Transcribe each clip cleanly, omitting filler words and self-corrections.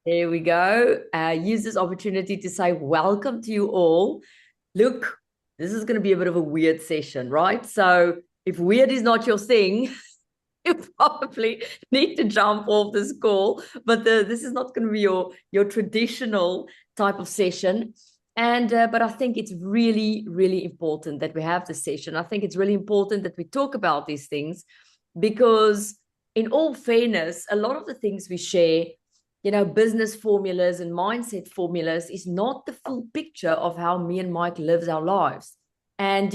There we go. Use this opportunity to say welcome to you all. Look, this is going to be a bit of a weird session, right? So if weird is not your thing, you probably need to jump off this call. But this is not going to be your traditional type of session. And but I think it's really, really important that we have this session. I think it's really important that we talk about these things because, in all fairness, a lot of the things we share, business formulas and mindset formulas, is not the full picture of how me and Mike lives our lives. And,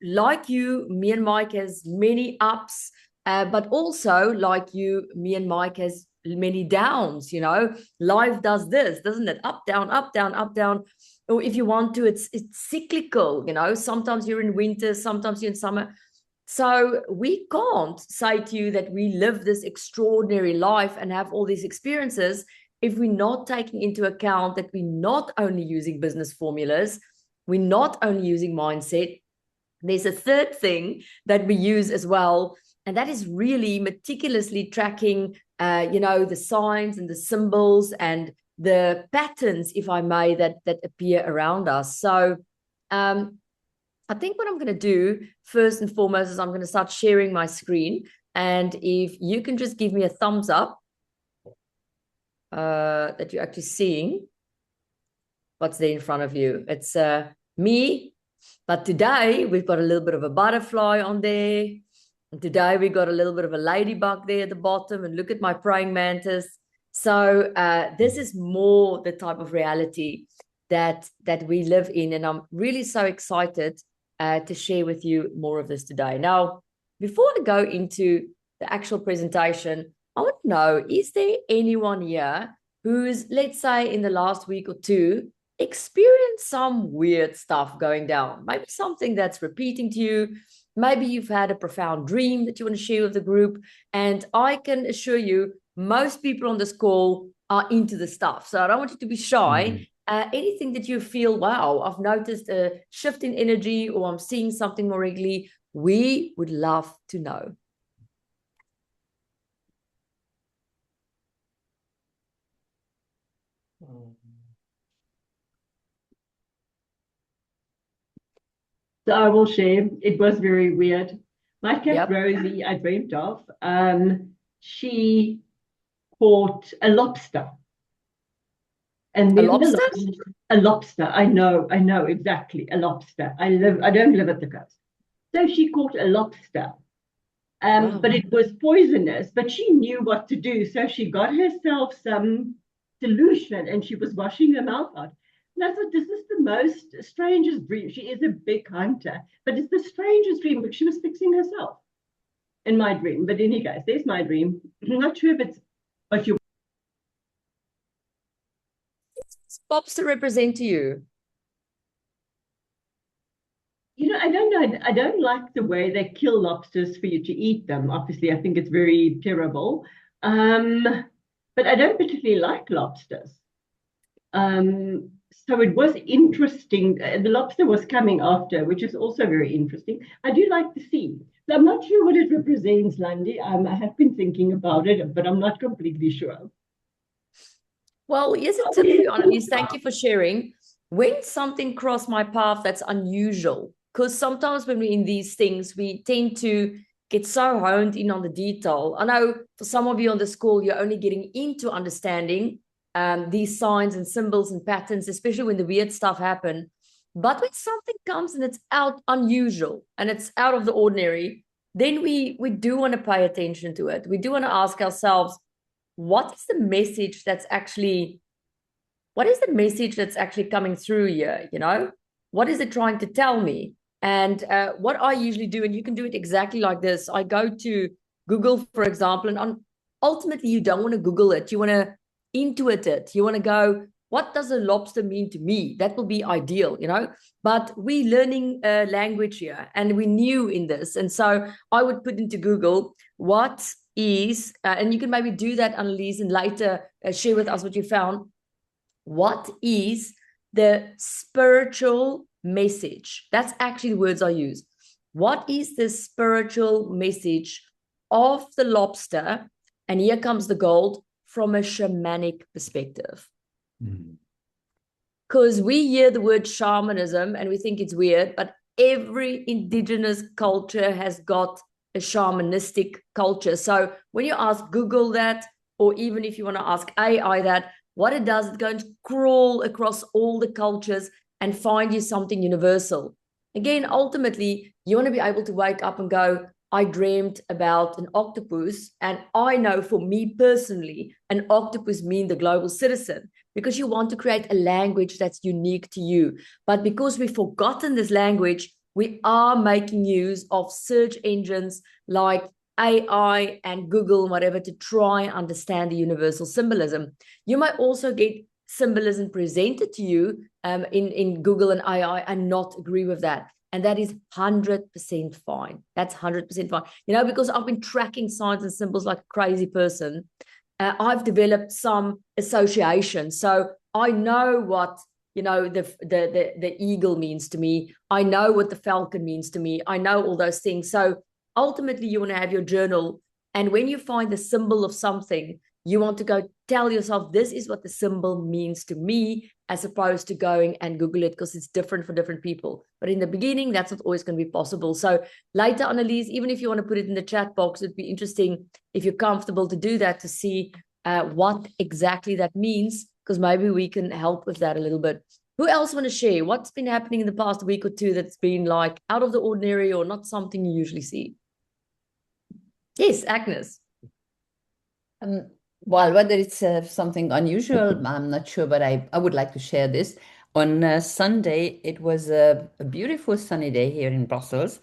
like you, me and Mike has many ups, but also like you, me and Mike has many downs. Life does this, doesn't it? Up, down, up, down, up, down. Or if you want to, it's cyclical. Sometimes you're in winter, sometimes you're in summer. So we can't say to you that we live this extraordinary life and have all these experiences if we're not taking into account that we're not only using business formulas, we're not only using mindset. There's a third thing that we use as well, and that is really meticulously tracking, the signs and the symbols and the patterns, if I may, that appear around us. So, I think what I'm going to do first and foremost is I'm going to start sharing my screen. And if you can just give me a thumbs up that you're actually seeing what's there in front of you. It's me, but today we've got a little bit of a butterfly on there. And today we got a little bit of a ladybug there at the bottom. And look at my praying mantis. So this is more the type of reality that we live in. And I'm really so excited to share with you more of this today. Now, before I go into the actual presentation, I want to know, is there anyone here who's, let's say, in the last week or two, experienced some weird stuff going down? Maybe something that's repeating to you. Maybe you've had a profound dream that you want to share with the group. And I can assure you, most people on this call are into the stuff. So I don't want you to be shy. Mhm. Anything that you feel, wow, I've noticed a shift in energy, or I'm seeing something more regularly, we would love to know. So I will share. It was very weird. My cat Yep. Rosie, I dreamt of. She caught a lobster, and A then lobster? a lobster. I know exactly a lobster. I don't live at the coast, so she caught a lobster. But Wow. it was poisonous. But she knew what to do, so she got herself some solution, and she was washing her mouth out. And I thought, this is the most strangest dream. She is a big hunter, but it's the strangest dream. But she was fixing herself in my dream. But in any case, there's my dream. I'm not sure if it's what you. Lobster represent to you? I don't know. I don't like the way they kill lobsters for you to eat them. Obviously, I think it's very terrible. Um, but I don't particularly like lobsters. So it was interesting. The lobster was coming after, which is also very interesting. I do like the sea. So I'm not sure what it represents, Landi. I have been thinking about it, but I'm not completely sure. Well, here's a tip for you, Annalise. Thank you for sharing. When something crossed my path that's unusual, because sometimes when we're in these things, we tend to get so honed in on the detail. I know for some of you on the school, you're only getting into understanding these signs and symbols and patterns, especially when the weird stuff happen. But when something comes and it's out unusual and it's out of the ordinary, then we do want to pay attention to it. We do want to ask ourselves, what is the message that's actually coming through here? What is it trying to tell me? And what I usually do, and you can do it exactly like this, I go to Google, for example, and ultimately you don't want to Google it, you want to intuit it. You want to go, what does a lobster mean to me? That will be ideal. But we learning language here, and we new in this, and so I would put into Google, what is, and you can maybe do that, Annalise, and later share with us what you found. What is the spiritual message? That's actually the words I use. What is the spiritual message of the lobster? And here comes the gold from a shamanic perspective. Mm. Because we hear the word shamanism and we think it's weird, but every indigenous culture has got a shamanistic culture. So when you ask Google that, or even if you want to ask AI that, what it does, it's going to crawl across all the cultures and find you something universal. Again, ultimately, you want to be able to wake up and go, I dreamed about an octopus, and I know for me personally, an octopus means the global citizen, because you want to create a language that's unique to you. But because we've forgotten this language, we are making use of search engines like AI and Google and whatever to try and understand the universal symbolism. You might also get symbolism presented to you in Google and AI and not agree with that. And that is 100% fine. That's 100% fine. You know, because I've been tracking signs and symbols like a crazy person. I've developed some association. So I know what, you know, the eagle means to me. I know what the falcon means to me. I know all those things. So ultimately, you want to have your journal. And when you find the symbol of something, you want to go tell yourself, this is what the symbol means to me, as opposed to going and Google it, because it's different for different people. But in the beginning, that's not always going to be possible. So later, Annelies, even if you want to put it in the chat box, it'd be interesting if you're comfortable to do that, to see what exactly that means, because maybe we can help with that a little bit. Who else want to share? What's been happening in the past week or two that's been like out of the ordinary or not something you usually see? Yes, Agnes. Well, whether it's something unusual, I'm not sure, but I would like to share this. On Sunday, it was a beautiful sunny day here in Brussels,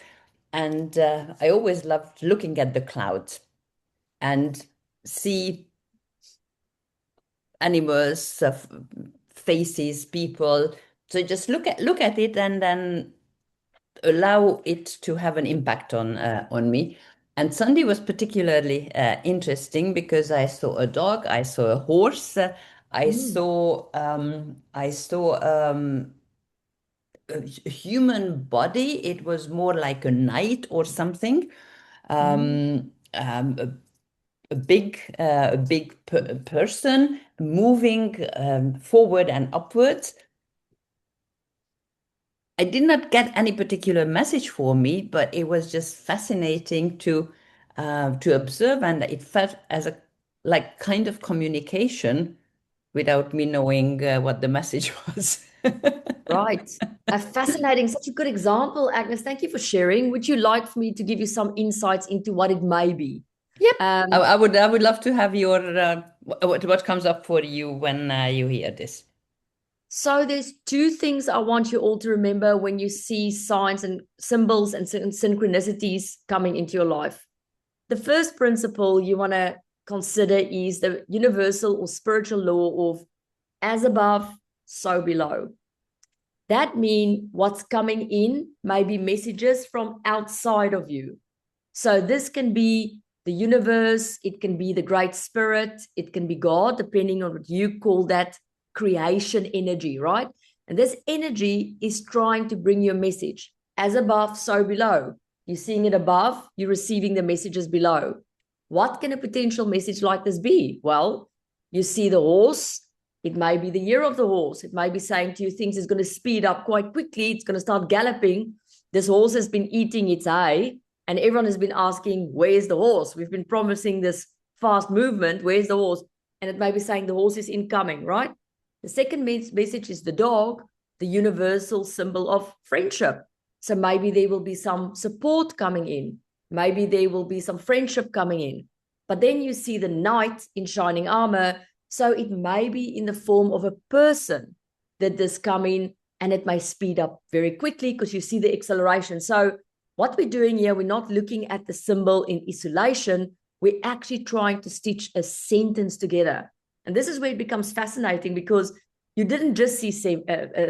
and I always loved looking at the clouds and see animals, faces, people. So just look at it and then allow it to have an impact on me. And Sunday was particularly interesting because I saw a dog, I saw a horse, I saw a human body. It was more like a knight or something. A big person moving forward and upwards. I did not get any particular message for me, but it was just fascinating to observe, and it felt as a like kind of communication without me knowing what the message was. Right. Fascinating. Such a good example, Agnes. Thank you for sharing. Would you like for me to give you some insights into what it may be? Yep. I would love to have your what comes up for you when you hear this. So there's two things I want you all to remember when you see signs and symbols and synchronicities coming into your life. The first principle you want to consider is the universal or spiritual law of as above, so below. That means what's coming in may be messages from outside of you. So this can be the universe, it can be the great spirit, it can be God, depending on what you call that creation energy, right? And this energy is trying to bring you a message. As above, so below. You're seeing it above, you're receiving the messages below. What can a potential message like this be? Well, you see the horse. It may be the year of the horse. It may be saying to you things is going to speed up quite quickly. It's going to start galloping. This horse has been eating its hay, and everyone has been asking, where's the horse? We've been promising this fast movement. Where's the horse? And it may be saying the horse is incoming, right? The second message is the dog, the universal symbol of friendship. So maybe there will be some support coming in. Maybe there will be some friendship coming in. But then you see the knight in shining armor. So it may be in the form of a person that this come in, and it may speed up very quickly because you see the acceleration. So what we're doing here, we're not looking at the symbol in isolation. We're actually trying to stitch a sentence together. And this is where it becomes fascinating, because you didn't just see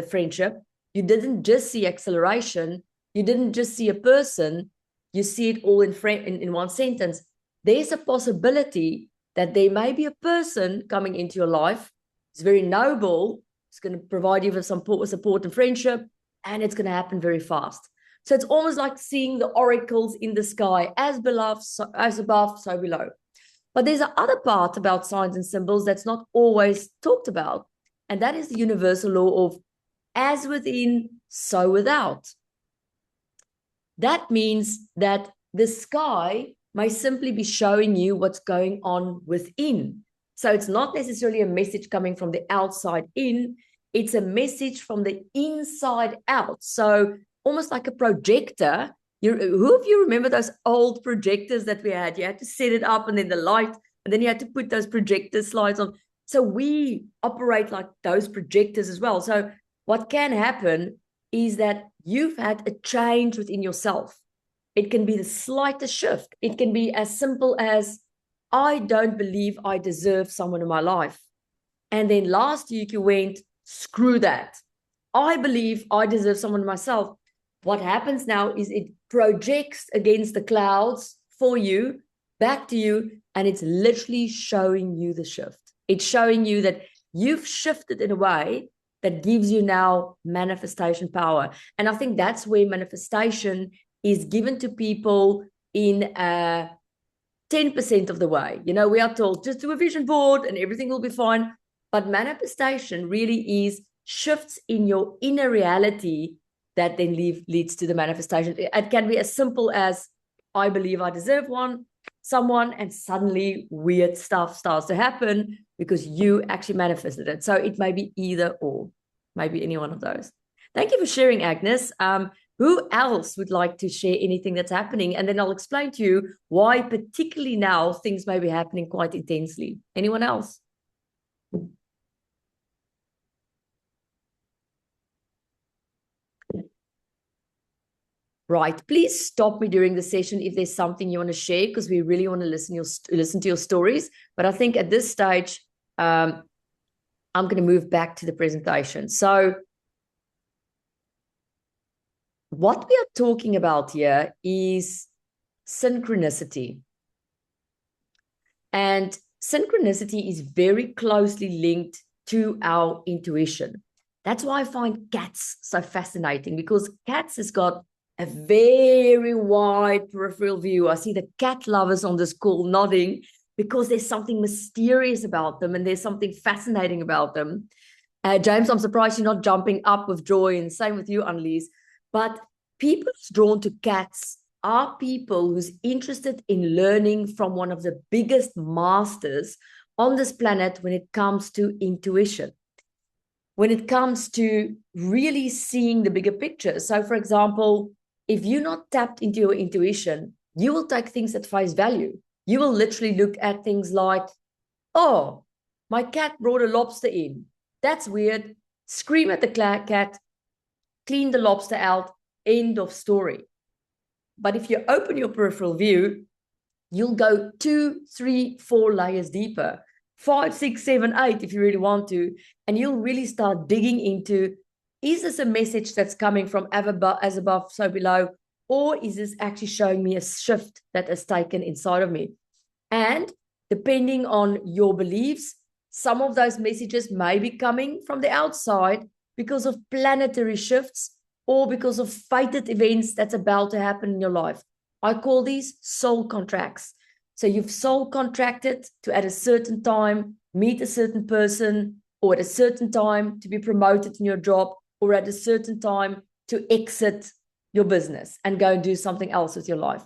friendship. You didn't just see acceleration. You didn't just see a person. You see it all in one sentence. There's a possibility that there may be a person coming into your life. It's very noble. It's going to provide you with some support and friendship, and it's going to happen very fast. So it's almost like seeing the oracles in the sky, as above, so below. But there's a other part about signs and symbols that's not always talked about, and that is the universal law of as within, so without. That means that the sky may simply be showing you what's going on within. So it's not necessarily a message coming from the outside in, it's a message from the inside out. So almost like a projector. Who of you remember those old projectors that we had? You had to set it up and then the light, and then you had to put those projector slides on. So we operate like those projectors as well. So what can happen is that you've had a change within yourself. It can be the slightest shift. It can be as simple as, I don't believe I deserve someone in my life. And then last week you went, screw that. I believe I deserve someone myself. What happens now is it projects against the clouds for you, back to you, and it's literally showing you the shift. It's showing you that you've shifted in a way that gives you now manifestation power. And I think that's where manifestation is given to people in 10% of the way. You know, we are told just do a vision board and everything will be fine. But manifestation really is shifts in your inner reality that then leads to the manifestation. It can be as simple as, I believe I deserve someone, and suddenly weird stuff starts to happen because you actually manifested it. So it may be either or, maybe any one of those. Thank you for sharing, Agnes. Who else would like to share anything that's happening? And then I'll explain to you why, particularly now, things may be happening quite intensely. Anyone else? Right. Please stop me during the session if there's something you want to share, because we really want to listen to your stories. But I think at this stage, I'm going to move back to the presentation. So what we are talking about here is synchronicity. And synchronicity is very closely linked to our intuition. That's why I find cats so fascinating, because cats has got a very wide peripheral view. I see the cat lovers on this call nodding, because there's something mysterious about them and there's something fascinating about them. James, I'm surprised you're not jumping up with joy, and same with you, Annelies. But people who's drawn to cats are people who's interested in learning from one of the biggest masters on this planet when it comes to intuition, when it comes to really seeing the bigger picture. So, for example, if you're not tapped into your intuition, you will take things at face value. You will literally look at things like, oh, my cat brought a lobster in. That's weird. Scream at the cat, clean the lobster out, end of story. But if you open your peripheral view, you'll go 2, 3, 4 layers deeper, 5, 6, 7, 8, if you really want to. And you'll really start digging into, is this a message that's coming from as above, so below? Or is this actually showing me a shift that has taken inside of me? And depending on your beliefs, some of those messages may be coming from the outside because of planetary shifts or because of fated events that's about to happen in your life. I call these soul contracts. So you've soul contracted to, at a certain time, meet a certain person, or at a certain time to be promoted in your job, or at a certain time to exit your business and go and do something else with your life.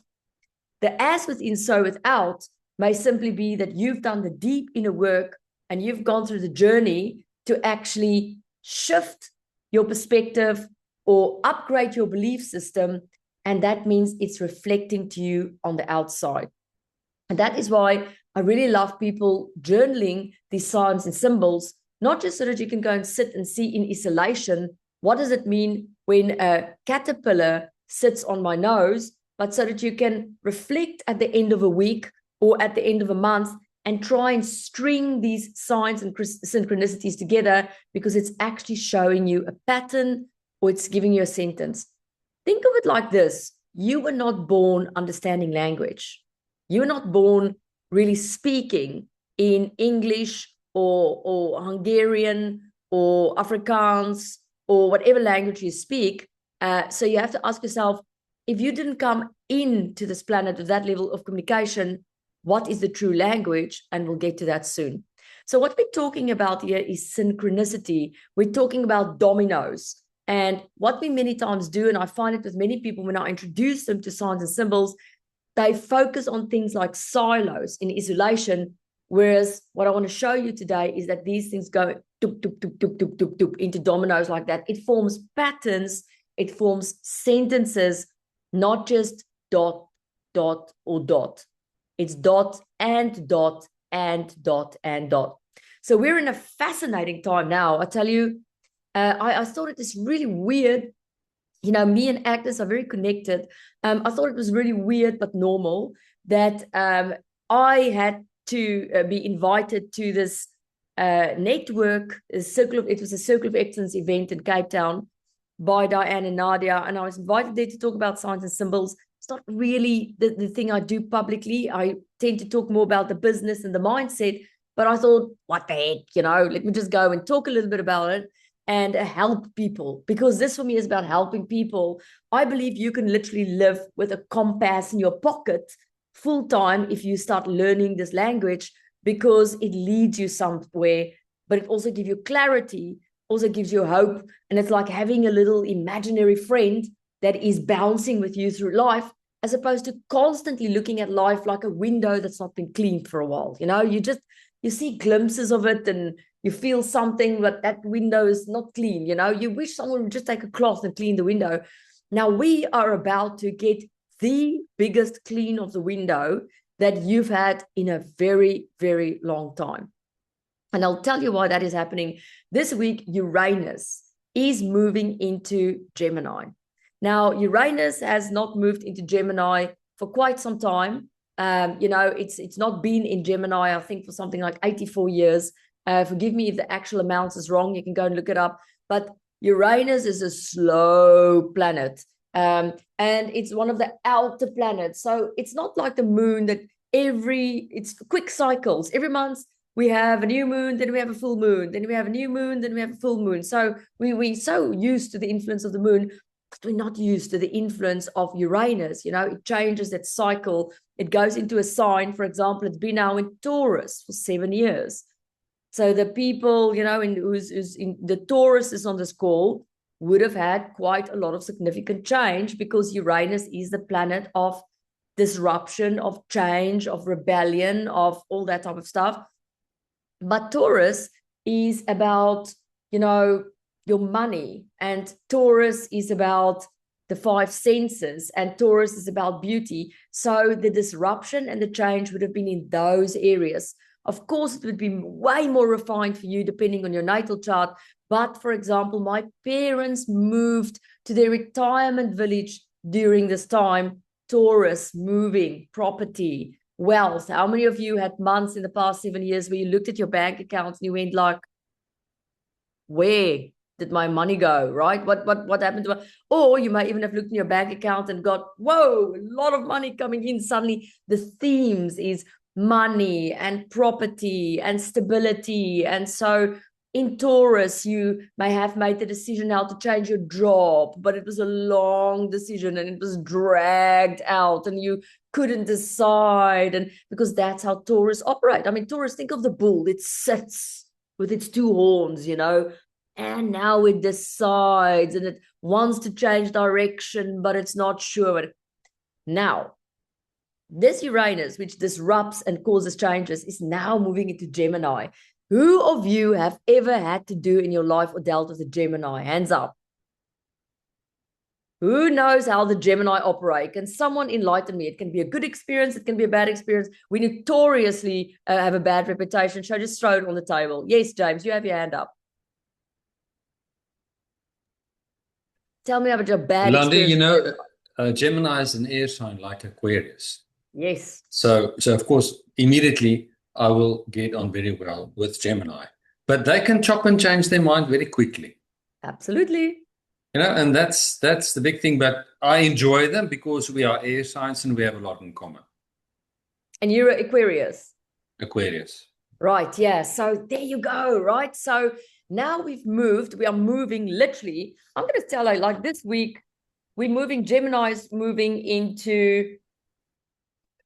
The as within, so without may simply be that you've done the deep inner work and you've gone through the journey to actually shift your perspective or upgrade your belief system. And that means it's reflecting to you on the outside. And that is why I really love people journaling these signs and symbols, not just so that you can go and sit and see in isolation, what does it mean when a caterpillar sits on my nose, but so that you can reflect at the end of a week or at the end of a month and try and string these signs and synchronicities together, because it's actually showing you a pattern or it's giving you a sentence. Think of it like this. You were not born understanding language. You were not born really speaking in English or Hungarian or Afrikaans or whatever language you speak. So you have to ask yourself, if you didn't come into this planet with that level of communication, what is the true language, and we'll get to that soon. So what we're talking about here is synchronicity. We're talking about dominoes. And what we many times do, and I find it with many people when I introduce them to signs and symbols, they focus on things like silos in isolation, whereas what I want to show you today is that these things go doop, doop, doop, doop, doop, doop, doop, into dominoes like that. It forms patterns, it forms sentences, not just dot, dot, or dot. It's dot and dot and dot and dot. So we're in a fascinating time now. I tell you, I thought it is really weird. You know, me and Agnes are very connected. I thought it was really weird but normal that I had to be invited to this network, it was a Circle of Excellence event in Cape Town by Diane and Nadia, and I was invited there to talk about signs and symbols. It's not really the thing I do publicly. I tend to talk more about the business and the mindset, but I thought, what the heck, you know, let me just go and talk a little bit about it and help people, because this for me is about helping people. I believe you can literally live with a compass in your pocket full time if you start learning this language, because it leads you somewhere, but it also gives you clarity, also gives you hope. And it's like having a little imaginary friend that is bouncing with you through life, as opposed to constantly looking at life like a window that's not been cleaned for a while. You know, you see glimpses of it and you feel something, but that window is not clean. You know, you wish someone would just take a cloth and clean the window. Now we are about to get the biggest clean of the window that you've had in a very, very long time. And I'll tell you why that is happening. This week, Uranus is moving into Gemini. Now, Uranus has not moved into Gemini for quite some time. You know, it's not been in Gemini, I think, for something like 84 years. Forgive me if the actual amount is wrong. You can go and look it up. But Uranus is a slow planet. And it's one of the outer planets. So it's not like the moon that it's quick cycles. Every month we have a new moon, then we have a full moon, then we have a new moon, then we have a full moon. So we're so used to the influence of the moon, but we're not used to the influence of Uranus. You know, it changes that cycle. It goes into a sign. For example, it's been now in Taurus for 7 years. So the people, you know, who's in the Taurus is on this call would have had quite a lot of significant change, because Uranus is the planet of disruption, of change, of rebellion, of all that type of stuff. But Taurus is about, you know, your money, and Taurus is about the 5 senses, and Taurus is about beauty. So the disruption and the change would have been in those areas. Of course, it would be way more refined for you depending on your natal chart. But for example, my parents moved to their retirement village during this time. Taurus, moving, property, wealth. How many of you had months in the past 7 years where you looked at your bank accounts and you went like, where did my money go, right? What happened to it? Or you might even have looked in your bank account and got, whoa, a lot of money coming in. Suddenly the themes is money and property and stability. And so in Taurus, you may have made the decision now to change your job, but it was a long decision and it was dragged out and you couldn't decide. And because that's how Taurus operate. I mean, Taurus, think of the bull. It sits with its 2 horns, you know, and now it decides and it wants to change direction, but it's not sure. Now, this Uranus, which disrupts and causes changes, is now moving into Gemini. Who of you have ever had to do in your life or dealt with a Gemini? Hands up. Who knows how the Gemini operate? Can someone enlighten me? It can be a good experience. It can be a bad experience. We notoriously have a bad reputation. So just throw it on the table. Yes, James, you have your hand up. Tell me about your bad Landi, experience. you know, Gemini is an air sign like Aquarius. Yes. So of course, immediately I will get on very well with Gemini. But they can chop and change their mind very quickly. Absolutely. You know, and that's the big thing. But I enjoy them because we are air signs and we have a lot in common. And you're Aquarius. Aquarius. Right, yeah. So there you go, right? So now we are moving literally. I'm going to tell you, like this week, Gemini's moving into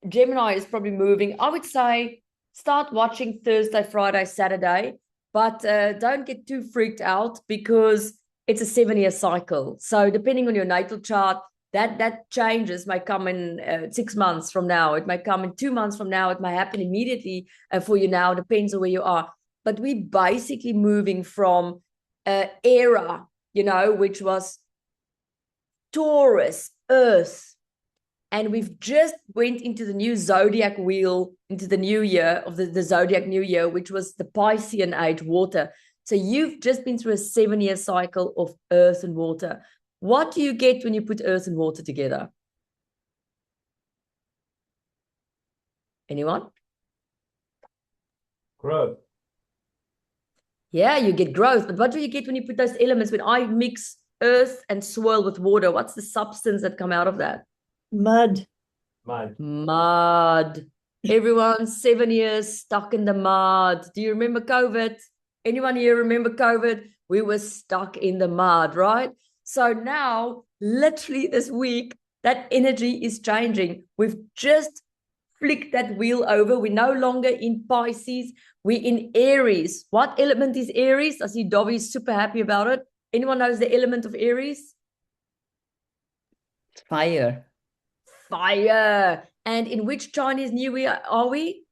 Gemini is probably moving. I would say start watching Thursday, Friday, Saturday, but don't get too freaked out because it's a 7-year cycle. So depending on your natal chart, that changes may come in 6 months from now. It may come in 2 months from now. It may happen immediately for you now. Depends on where you are. But we're basically moving from an era, which was Taurus, Earth, and we've just went into the new zodiac wheel, into the new year of the zodiac new year, which was the Piscean age, water. So you've just been through a 7-year cycle of earth and water. What do you get when you put earth and water together? Anyone? Growth. Yeah, you get growth. But what do you get when you put those elements? When I mix earth and soil with water, what's the substance that come out of that? Mud. Mud. Everyone, 7 years stuck in the mud. Do you remember COVID? Anyone here remember COVID? We were stuck in the mud, right? So now, literally this week, that energy is changing. We've just flicked that wheel over. We're no longer in Pisces. We're in Aries. What element is Aries? I see Dobby is super happy about it. Anyone knows the element of Aries? Fire. Fire. And in which Chinese New Year are we?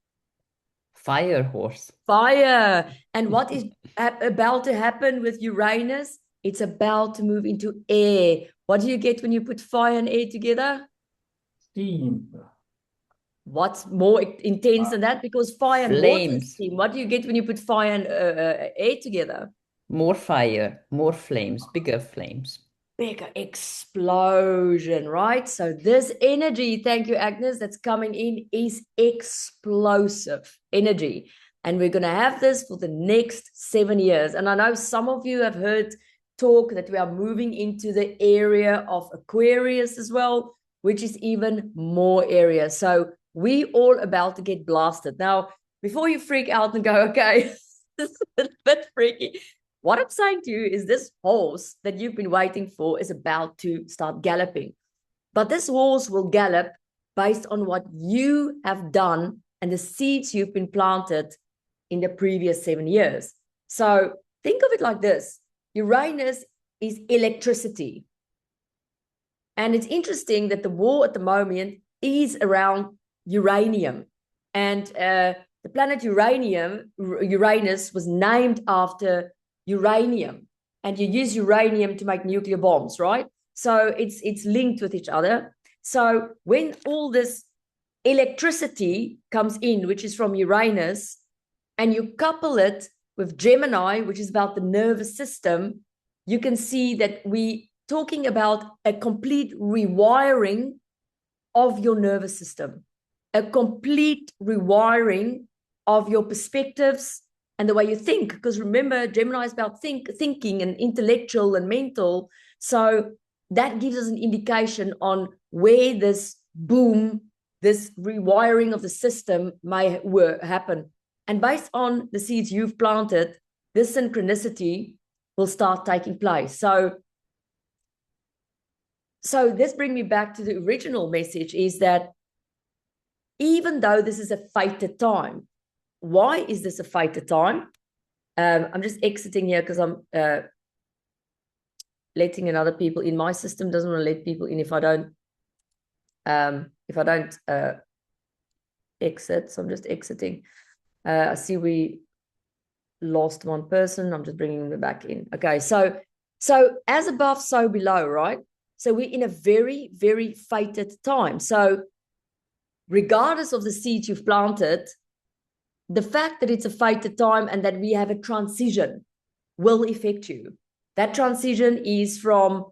Fire horse. Fire. And what is about to happen with Uranus? It's about to move into air. What do you get when you put fire and air together? Steam. What's more intense than that? Because fire and water is Flames. steam. What do you get when you put fire and air together? More fire, more flames, bigger flames. Bigger explosion, right? So this energy, thank you, Agnes, that's coming in is explosive energy. And we're going to have this for the next 7 years. And I know some of you have heard talk that we are moving into the area of Aquarius as well, which is even more area. So we all about to get blasted. Now, before you freak out and go, okay, this is a bit freaky. What I'm saying to you is this horse that you've been waiting for is about to start galloping. But this horse will gallop based on what you have done and the seeds you've been planted in the previous 7 years. So think of it like this. Uranus is electricity. And it's interesting that the war at the moment is around uranium. And the planet Uranus was named after uranium, and you use uranium to make nuclear bombs, right? So it's linked with each other. So when all this electricity comes in, which is from Uranus, and you couple it with Gemini, which is about the nervous system, you can see that we talking about a complete rewiring of your nervous system, a complete rewiring of your perspectives and the way you think. Because remember, Gemini is about thinking and intellectual and mental. So that gives us an indication on where this boom, this rewiring of the system may happen. And based on the seeds you've planted, this synchronicity will start taking place. So this brings me back to the original message, is that even though this is a fated time, why is this a fated time? I'm just exiting here because I'm letting another people in. My system doesn't want to let people in if I don't exit. So I'm just exiting. I see we lost one person. I'm just bringing them back in. Okay, so as above, so below, right? So we're in a very, very fated time. So regardless of the seeds you've planted, the fact that it's a fated time and that we have a transition will affect you. That transition is from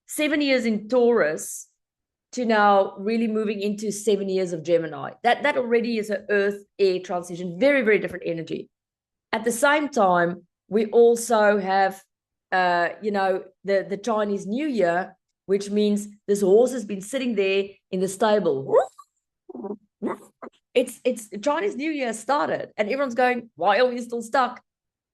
7 years in Taurus to now really moving into 7 years of Gemini. That already is an earth-air transition, very, very different energy. At the same time, we also have, the Chinese New Year, which means this horse has been sitting there in the stable. It's Chinese New Year started, and everyone's going, why are we still stuck?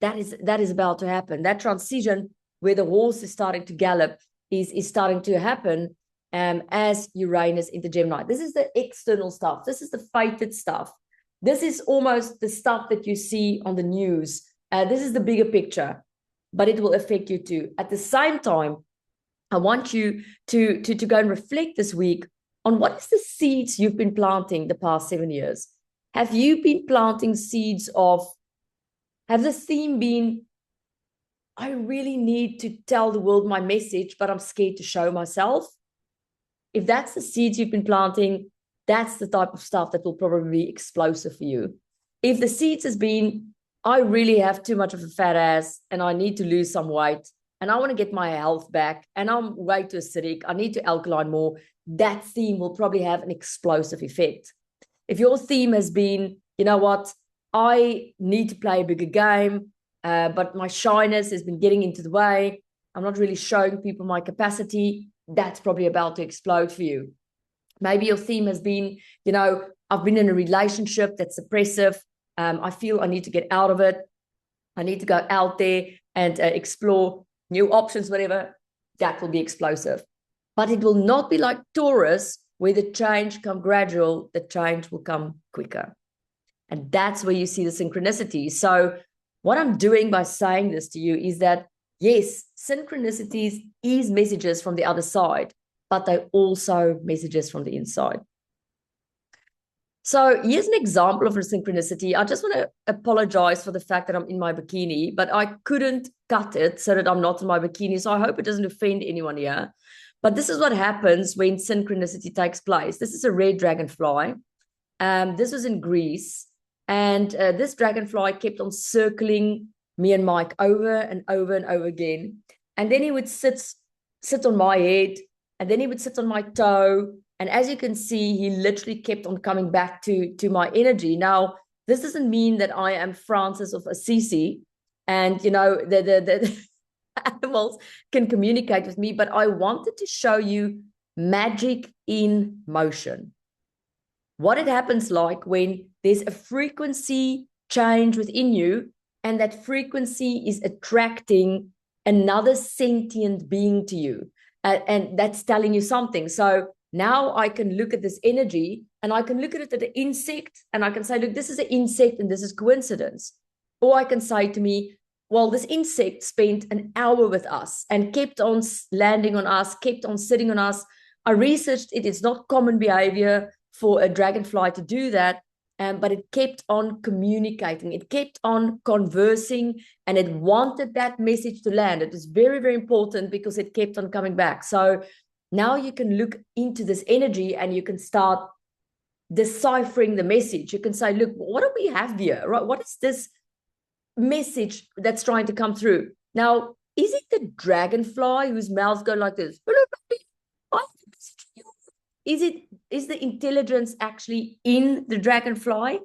That is about to happen. That transition where the horse is starting to gallop is starting to happen. as Uranus into Gemini. This is the external stuff. This is the fated stuff. This is almost the stuff that you see on the news. This is the bigger picture, but it will affect you too. At the same time, I want you to go and reflect this week on what is the seeds you've been planting the past 7 years. Have you been planting seeds of, have the theme been, I really need to tell the world my message, but I'm scared to show myself? If that's the seeds you've been planting, that's the type of stuff that will probably be explosive for you. If the seeds has been, I really have too much of a fat ass and I need to lose some weight and I want to get my health back and I'm way too acidic, I need to alkaline more, that theme will probably have an explosive effect. If your theme has been, you know what, I need to play a bigger game, but my shyness has been getting into the way, I'm not really showing people my capacity, that's probably about to explode for you. Maybe your theme has been, you know, I've been in a relationship that's oppressive. I feel I need to get out of it. I need to go out there and explore new options, whatever. That will be explosive. But it will not be like Taurus, where the change come gradual, the change will come quicker. And that's where you see the synchronicity. So what I'm doing by saying this to you is that, yes, synchronicities is messages from the other side, but they're also messages from the inside. So here's an example of a synchronicity. I just want to apologize for the fact that I'm in my bikini, but I couldn't cut it so that I'm not in my bikini. So I hope it doesn't offend anyone here. But this is what happens when synchronicity takes place. This is a red dragonfly. This was in Greece. And this dragonfly kept on circling me and Mike over and over and over again. And then he would sit on my head, and then he would sit on my toe. And as you can see, he literally kept on coming back to my energy. Now, this doesn't mean that I am Francis of Assisi and, you know, the animals can communicate with me, but I wanted to show you magic in motion. What it happens like when there's a frequency change within you, and that frequency is attracting another sentient being to you. And that's telling you something. So now I can look at this energy and I can look at it at an insect and I can say, look, this is an insect and this is coincidence. Or I can say to me, well, this insect spent an hour with us and kept on landing on us, kept on sitting on us. I researched it. It's not common behavior for a dragonfly to do that. But it kept on communicating. It kept on conversing and it wanted that message to land. It was very, very important because it kept on coming back. So now you can look into this energy and you can start deciphering the message. You can say, look, what do we have here? Right? What is this message that's trying to come through? Now, is it the dragonfly whose mouths go like this? Is the intelligence actually in the dragonfly,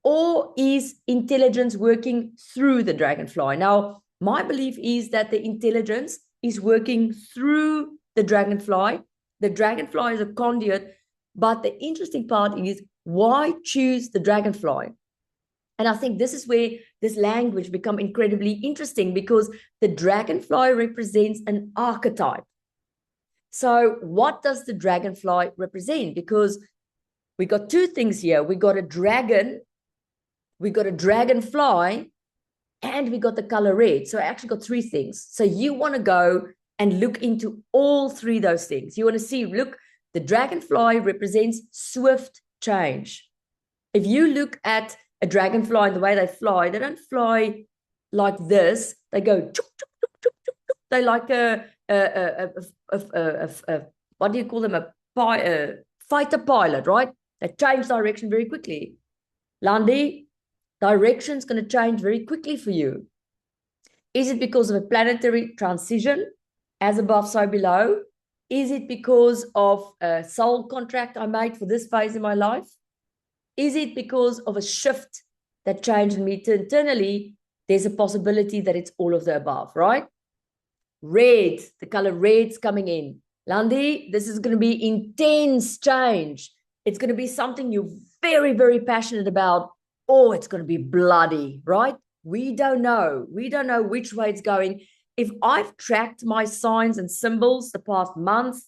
or is intelligence working through the dragonfly? Now, my belief is that the intelligence is working through the dragonfly. The dragonfly is a conduit, but the interesting part is, why choose the dragonfly? And I think this is where this language becomes incredibly interesting, because the dragonfly represents an archetype. So what does the dragonfly represent? Because we got two things here. We got a dragon, we got a dragonfly, and we got the color red. So I actually got three things. So you want to go and look into all three of those things. You want to see, look, the dragonfly represents swift change. If you look at a dragonfly and the way they don't fly like this. They go, chook, chook, chook, chook, chook, chook. They like what do you call them? A fighter pilot, right? They change direction very quickly. Landi, direction's going to change very quickly for you. Is it because of a planetary transition, as above, so below? Is it because of a soul contract I made for this phase in my life? Is it because of a shift that changed in me internally? There's a possibility that it's all of the above, right? Red, the color red's coming in. Landi, this is going to be intense change. It's going to be something you're very, very passionate about, or it's going to be bloody, right? We don't know. We don't know which way it's going. If I've tracked my signs and symbols the past month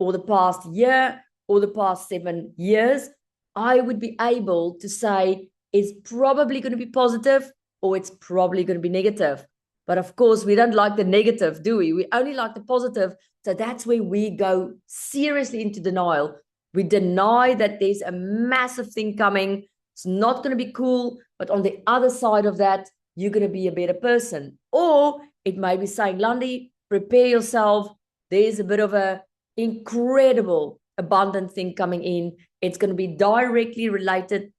or the past year or the past 7 years, I would be able to say it's probably going to be positive or it's probably going to be negative. But of course, we don't like the negative, do we? We only like the positive. So that's where we go seriously into denial. We deny that there's a massive thing coming. It's not going to be cool. But on the other side of that, you're going to be a better person. Or it may be saying, Landi, prepare yourself. There's a bit of a incredible, abundant thing coming in. It's going to be directly related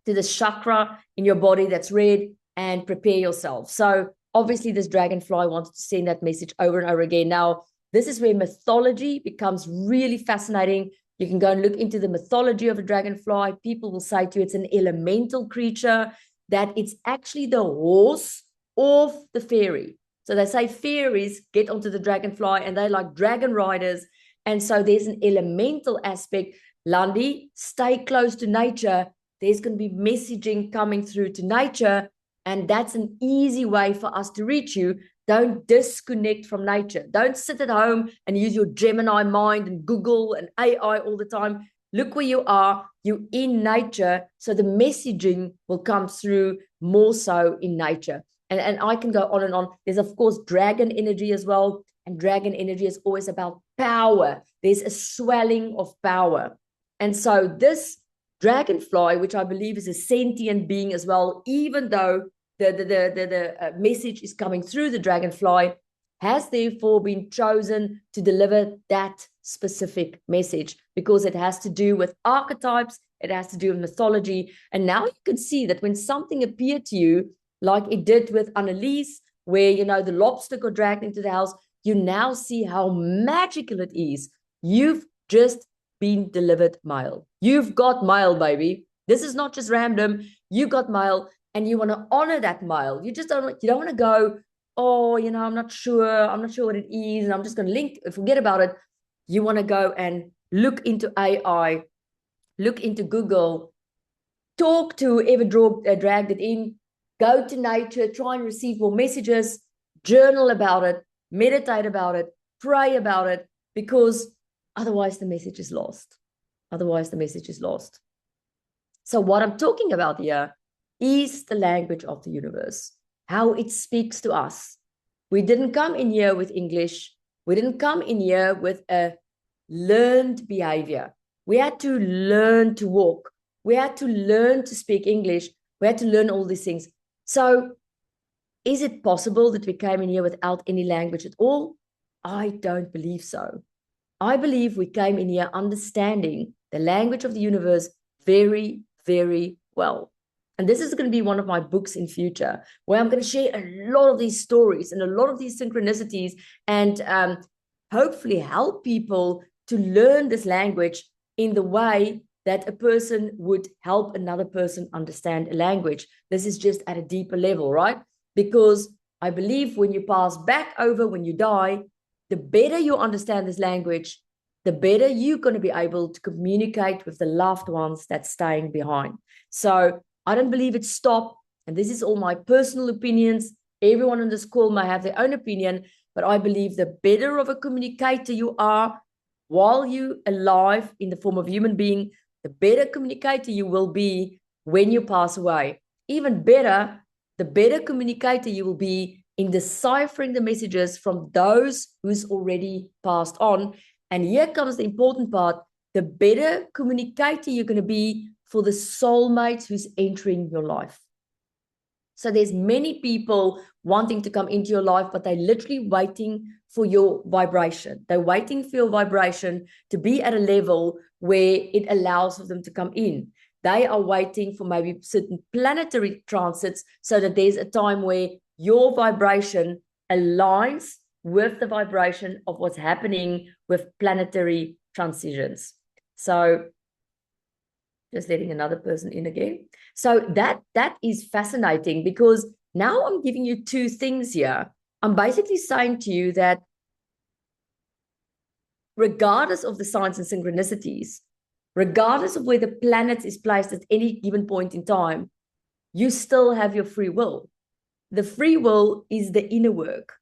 to the chakra in your body that's red, and prepare yourself. So obviously this dragonfly wanted to send that message over and over again. Now, this is where mythology becomes really fascinating. You can go and look into the mythology of a dragonfly. People will say to you it's an elemental creature, that it's actually the horse of the fairy. So they say fairies get onto the dragonfly and they're like dragon riders. And so there's an elemental aspect. Landi, stay close to nature. There's going to be messaging coming through to nature. And that's an easy way for us to reach you. Don't disconnect from nature. Don't sit at home and use your Gemini mind and Google and AI all the time. Look where you are. You're in nature. So the messaging will come through more so in nature. And I can go on and on. There's, of course, dragon energy as well. And dragon energy is always about power. There's a swelling of power. And so this dragonfly, which I believe is a sentient being as well, even though the message is coming through the dragonfly, has therefore been chosen to deliver that specific message because it has to do with archetypes, it has to do with mythology. And now you can see that when something appeared to you, like it did with Anneliese, where, you know, the lobster got dragged into the house, you now see how magical it is. You've just been delivered mail. You've got mail, baby. This is not just random. You got mail and you want to honor that mail. You don't want to go, oh, you know, I'm not sure what it is, and I'm just going to forget about it. You want to go and look into AI, look into Google, talk to whoever dragged it in, go to nature, try and receive more messages, journal about it, meditate about it, pray about it, because otherwise the message is lost. Otherwise the message is lost. So what I'm talking about here is the language of the universe, how it speaks to us. We didn't come in here with English. We didn't come in here with a learned behavior. We had to learn to walk. We had to learn to speak English. We had to learn all these things. So is it possible that we came in here without any language at all? I don't believe so. I believe we came in here understanding the language of the universe very, very well. And this is going to be one of my books in future, where I'm going to share a lot of these stories and a lot of these synchronicities, and hopefully help people to learn this language in the way that a person would help another person understand a language. This is just at a deeper level, right? Because I believe when you pass back over, when you die, the better you understand this language, the better you're going to be able to communicate with the loved ones that's staying behind. So I don't believe it stopped. And this is all my personal opinions. Everyone on this call may have their own opinion, but I believe the better of a communicator you are while you're alive in the form of a human being, the better communicator you will be when you pass away. Even better, the better communicator you will be in deciphering the messages from those who's already passed on. And here comes the important part. The better communicator you're going to be for the soulmate who's entering your life. So there's many people wanting to come into your life, but they're literally waiting for your vibration. They're waiting for your vibration to be at a level where it allows for them to come in. They are waiting for maybe certain planetary transits so that there's a time where your vibration aligns with the vibration of what's happening with planetary transitions. So just letting another person in again. So that is fascinating, because now I'm giving you two things here. I'm basically saying to you that regardless of the signs and synchronicities, regardless of where the planet is placed at any given point in time, you still have your free will. The free will is the inner work.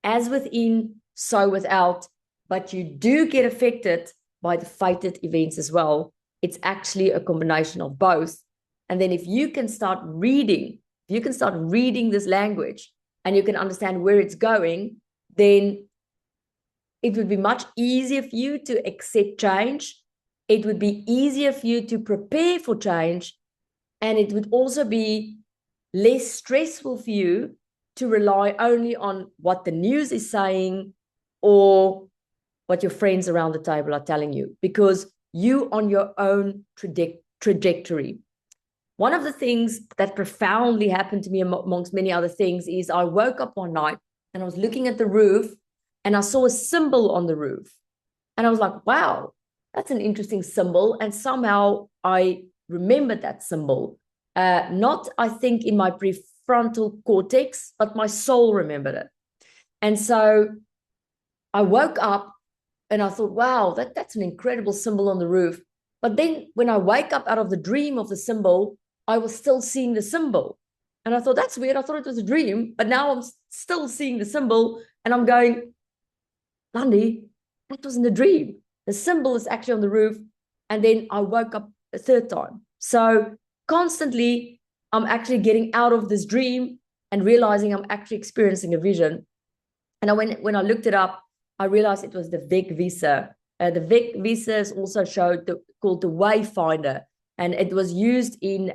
As within, so without. but you do get affected by the fated events as well. It's actually a combination of both. And then if you can start reading this language and you can understand where it's going, then it would be much easier for you to accept change. It would be easier for you to prepare for change. And it would also be less stressful for you to rely only on what the news is saying or what your friends around the table are telling you, because you on your own trajectory. One of the things that profoundly happened to me amongst many other things is I woke up one night and I was looking at the roof and I saw a symbol on the roof. And I was like, wow, that's an interesting symbol. And somehow I remembered that symbol. Not, I think, in my prefrontal cortex, but my soul remembered it. And so I woke up and I thought, wow, that's an incredible symbol on the roof. But then when I wake up out of the dream of the symbol, I was still seeing the symbol. And I thought, that's weird. I thought it was a dream, but now I'm still seeing the symbol. And I'm going, Landi, that wasn't a dream. The symbol is actually on the roof. And then I woke up a third time. So constantly, I'm actually getting out of this dream and realizing I'm actually experiencing a vision. And when I looked it up, I realized it was the Wegweiser. The Wegweiser is also called the Wayfinder. And it was used in,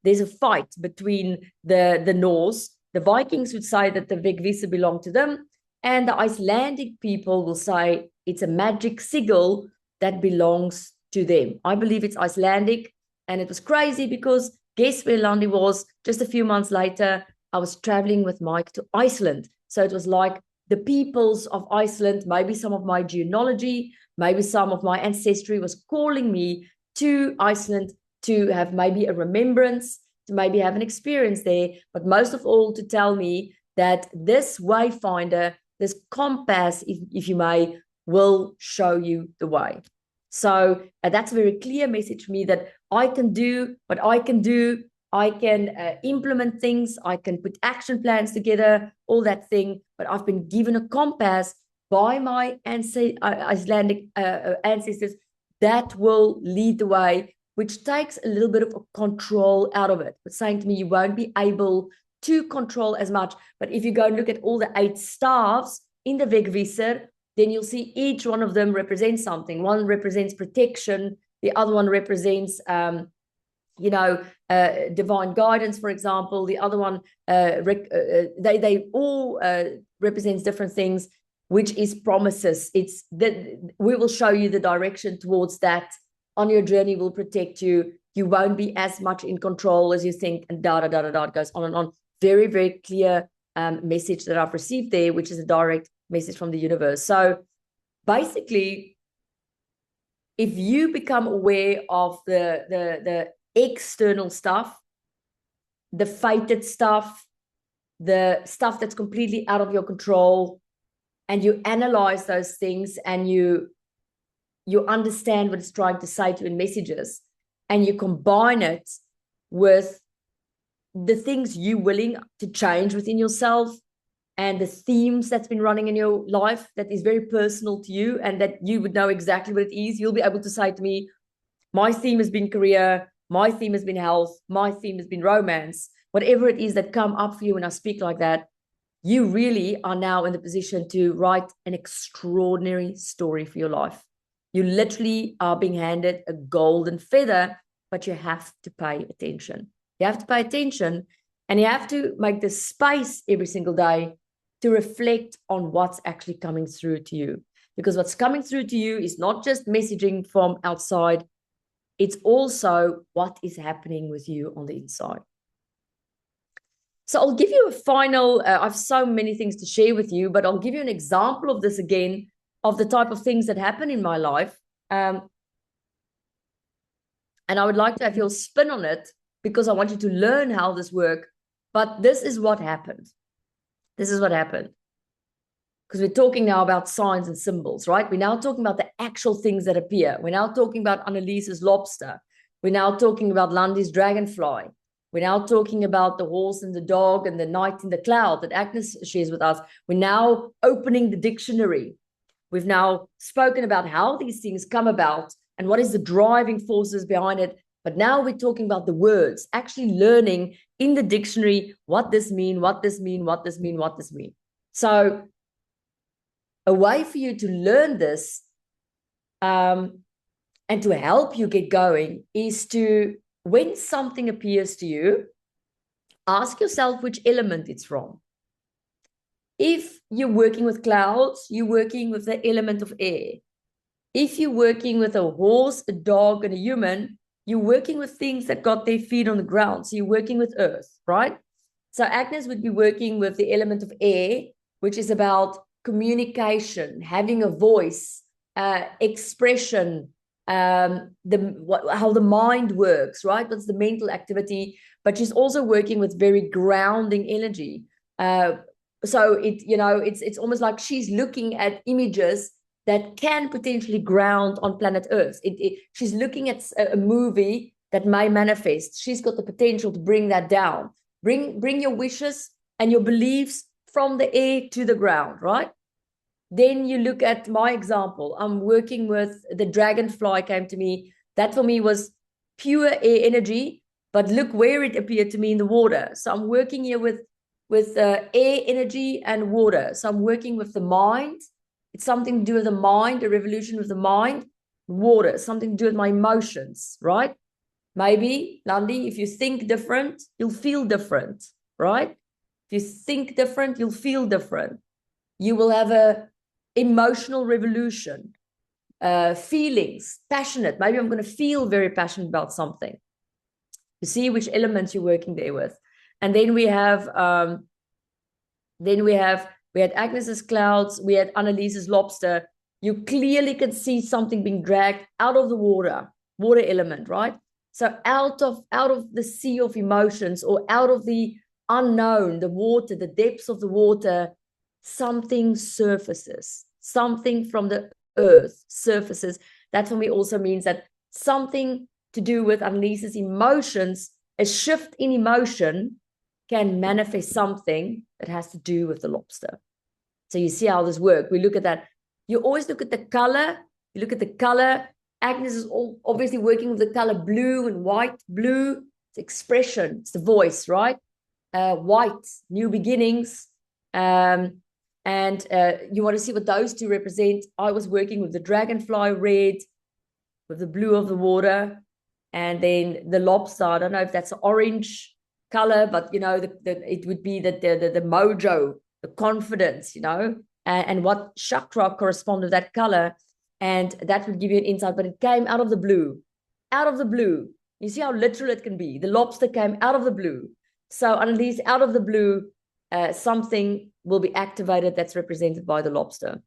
there's a fight between the Norse. The Vikings would say that the Wegweiser belonged to them. And the Icelandic people will say it's a magic sigil that belongs to them. I believe it's Icelandic. And it was crazy because guess where Landi was? Just a few months later, I was traveling with Mike to Iceland. So it was like the peoples of Iceland, maybe some of my genealogy, maybe some of my ancestry was calling me to Iceland to have maybe a remembrance, to maybe have an experience there, but most of all to tell me that this wayfinder, this compass, if you may, will show you the way. So that's a very clear message for me that I can do what I can do. I can implement things. I can put action plans together, all that thing. But I've been given a compass by my Icelandic ancestors that will lead the way, which takes a little bit of control out of it. It's saying to me, you won't be able to control as much. But if you go and look at all the 8 staffs in the Wegweiser, then you'll see each one of them represents something. One represents protection. The other one represents, divine guidance, for example. The other one, they all represents different things, which is promises. It's that we will show you the direction towards that. On your journey, will protect you. You won't be as much in control as you think, and it goes on and on. Very, very clear message that I've received there, which is a direct message from the universe. So basically, if you become aware of the external stuff, the fated stuff, the stuff that's completely out of your control, and you analyze those things and you understand what it's trying to say to you in messages, and you combine it with the things you're willing to change within yourself and the themes that's been running in your life that is very personal to you and that you would know exactly what it is, you'll be able to say to me, my theme has been career, my theme has been health, my theme has been romance, whatever it is that come up for you when I speak like that, you really are now in the position to write an extraordinary story for your life. You literally are being handed a golden feather, but you have to pay attention. You have to pay attention and you have to make the space every single day to reflect on what's actually coming through to you. Because what's coming through to you is not just messaging from outside, it's also what is happening with you on the inside. So I'll give you a final, I have so many things to share with you, but I'll give you an example of this again, of the type of things that happen in my life. And I would like to have your spin on it because I want you to learn how this works. But this is what happened. This is what happened. Because we're talking now about signs and symbols, right? We're now talking about the actual things that appear. We're now talking about Annaliese's lobster. We're now talking about Landi's dragonfly. We're now talking about the horse and the dog and the night in the cloud that Agnes shares with us. We're now opening the dictionary. We've now spoken about how these things come about and what is the driving forces behind it. But now we're talking about the words, actually learning in the dictionary what this mean, what this mean, what this mean, what this mean. So a way for you to learn this and to help you get going is to, when something appears to you, ask yourself which element it's from. If you're working with clouds, you're working with the element of air. If you're working with a horse, a dog, and a human, you're working with things that got their feet on the ground. So you're working with earth, right? So Agnes would be working with the element of air, which is about communication, having a voice, expression, how the mind works, right? What's the mental activity? But she's also working with very grounding energy. So it's almost like she's looking at images that can potentially ground on planet Earth. She's looking at a movie that may manifest. She's got the potential to bring that down. Bring your wishes and your beliefs from the air to the ground, right? Then you look at my example. I'm working with the dragonfly came to me. That for me was pure air energy, but look where it appeared to me in the water. So I'm working here with air energy and water. So I'm working with the mind. It's something to do with the mind, a revolution with the mind. Water, something to do with my emotions, right? Maybe, Landi, if you think different, you'll feel different, right? If you think different, you'll feel different. You will have a emotional revolution, feelings, passionate. Maybe I'm going to feel very passionate about something. You see which elements you're working there with. And then we had Agnes's clouds, we had Annaliese's lobster. You clearly can see something being dragged out of the water element, right? So out of the sea of emotions, or out of the unknown, the water, the depths of the water, something surfaces, something from the earth surfaces. That for me also means that something to do with Annaliese's emotions, a shift in emotion can manifest something that has to do with the lobster. So you see how this works. We look at that. You always look at the color. You look at the color. Agnes is obviously working with the color blue and white. Blue, it's expression, it's the voice, right? White, new beginnings. And you want to see what those two represent. I was working with the dragonfly red, with the blue of the water, and then the lobster. I don't know if that's orange color, but it would be the mojo, the confidence, and what chakra correspond to that color, and that would give you an insight. But it came out of the blue. You see how literal it can be. The lobster came out of the blue. So Annalise, out of the blue, something will be activated that's represented by the lobster.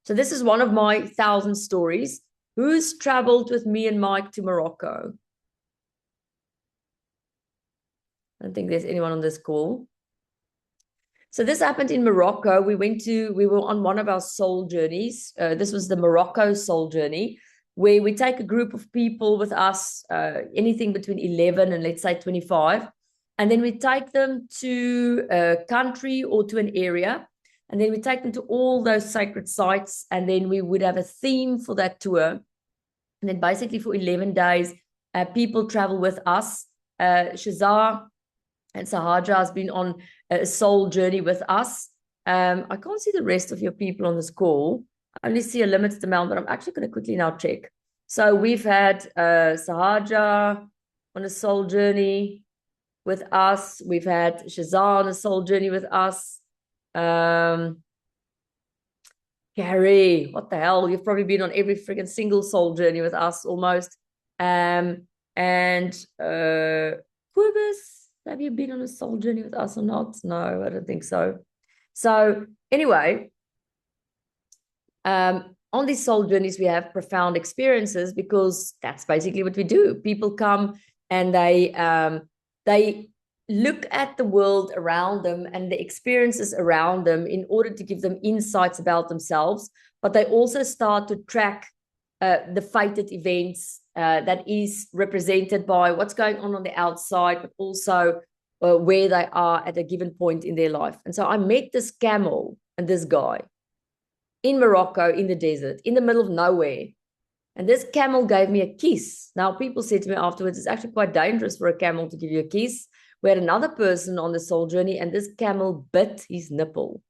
So this is one of my 1,000 stories. Who's traveled with me and Mike to Morocco? I don't think there's anyone on this call. So this happened in Morocco. We were on one of our soul journeys. This was the Morocco soul journey, where we take a group of people with us, anything between 11 and let's say 25. And then we take them to a country or to an area. And then we take them to all those sacred sites. And then we would have a theme for that tour. And then basically for 11 days, people travel with us. Shazar and Sahaja has been on a soul journey with us. I can't see the rest of your people on this call. I only see a limited amount, but I'm actually going to quickly now check. So we've had Sahaja on a soul journey with us. We've had Shazar on a soul journey with us. Gary, what the hell? You've probably been on every freaking single soul journey with us almost. And Quibus, have you been on a soul journey with us or not? No, I don't think so. So anyway, on these soul journeys, we have profound experiences, because that's basically what we do. People come and they look at the world around them and the experiences around them in order to give them insights about themselves. But they also start to track the fated events that is represented by what's going on the outside, but also where they are at a given point in their life. And so I met this camel and this guy. in Morocco, in the desert, in the middle of nowhere. And this camel gave me a kiss. Now, people said to me afterwards, it's actually quite dangerous for a camel to give you a kiss. We had another person on the soul journey, and this camel bit his nipple.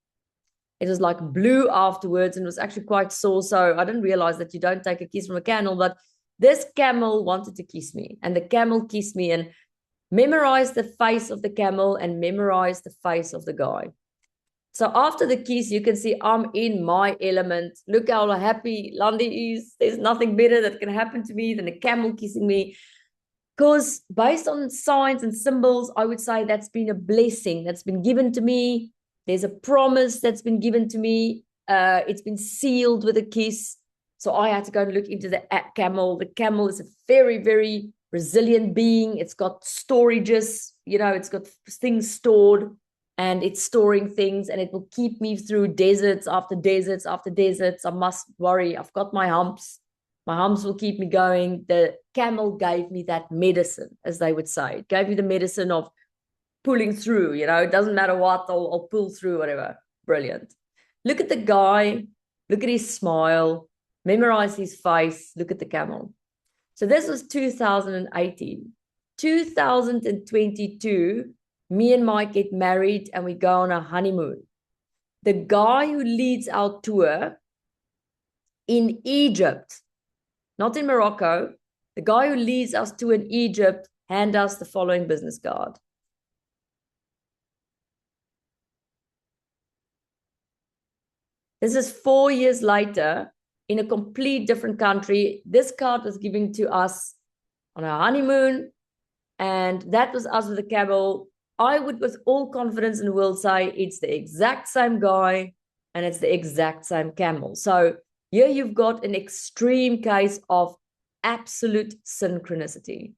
It was like blue afterwards, and it was actually quite sore. So I didn't realize that you don't take a kiss from a camel, but this camel wanted to kiss me, and the camel kissed me, and memorized the face of the camel and memorized the face of the guy. So after the kiss, you can see I'm in my element. Look how happy Landi is. There's nothing better that can happen to me than a camel kissing me. Because based on signs and symbols, I would say that's been a blessing that's been given to me. There's a promise that's been given to me. It's been sealed with a kiss. So I had to go and look into the camel. The camel is a very, very resilient being. It's got storages, it's got things stored. And it's storing things, and it will keep me through deserts after deserts after deserts. I must worry. I've got my humps. My humps will keep me going. The camel gave me that medicine, as they would say. It gave me the medicine of pulling through. It doesn't matter what, I'll pull through, whatever. Brilliant. Look at the guy. Look at his smile. Memorize his face. Look at the camel. So this was 2018. 2022, me and Mike get married and we go on a honeymoon. The guy who leads our tour in Egypt, not in Morocco, the guy who leads us tour in Egypt hand us the following business card. This is 4 years later in a complete different country. This card was given to us on our honeymoon, and that was us with the camel. I would, with all confidence in the world, say it's the exact same guy and it's the exact same camel. So here you've got an extreme case of absolute synchronicity.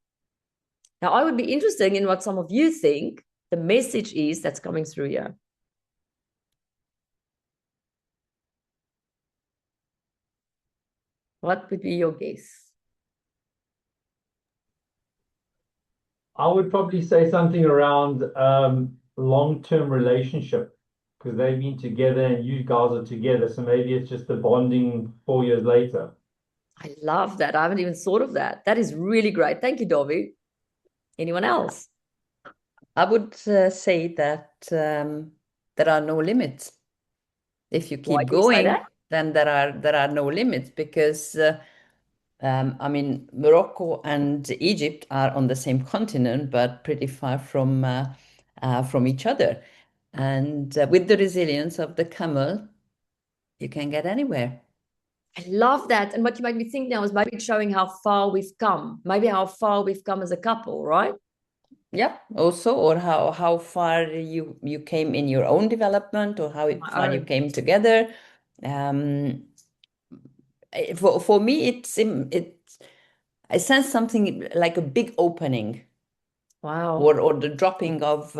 Now, I would be interested in what some of you think the message is that's coming through here. What would be your guess? I would probably say something around long-term relationship, because they've been together and you guys are together. So maybe it's just the bonding 4 years later. I love that. I haven't even thought of that. That is really great. Thank you, Dobby. Anyone else? I would say that there are no limits. If you Why keep do you say going, that? then there are no limits, because Morocco and Egypt are on the same continent, but pretty far from each other. And with the resilience of the camel, you can get anywhere. I love that. And what you made me think now is maybe it's showing how far we've come, maybe how far we've come as a couple, right? Yeah, also, or how far you came in your own development, or how far you came together. For me, I sense something like a big opening. Wow. Or the dropping of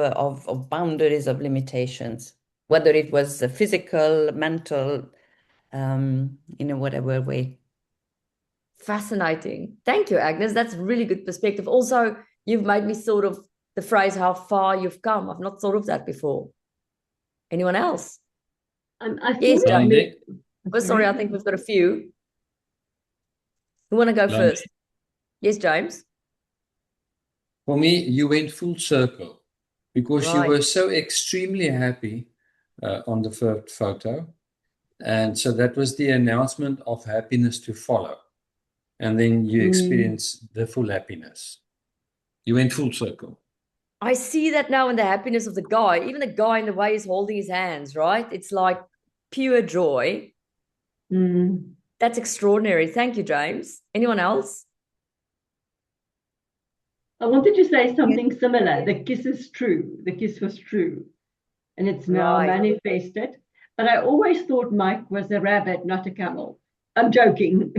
boundaries, of limitations, whether it was physical, mental, in whatever way. Fascinating. Thank you, Agnes. That's really good perspective. Also, you've made me thought of the phrase, how far you've come. I've not thought of that before. Anyone else? I Yes, thought James. Oh, sorry, I think we've got a few. Who want to go first? Yes, James. For me, you went full circle because you Right. were so extremely happy on the first photo. And so that was the announcement of happiness to follow. And then you experience the full happiness. You went full circle. I see that now in the happiness of the guy, even the guy in the way he's holding his hands, right? It's like pure joy. That's extraordinary. Thank you, James. Anyone else? I wanted to say something similar. The kiss is true. The kiss was true. And it's now manifested. But I always thought Mike was a rabbit, not a camel. I'm joking.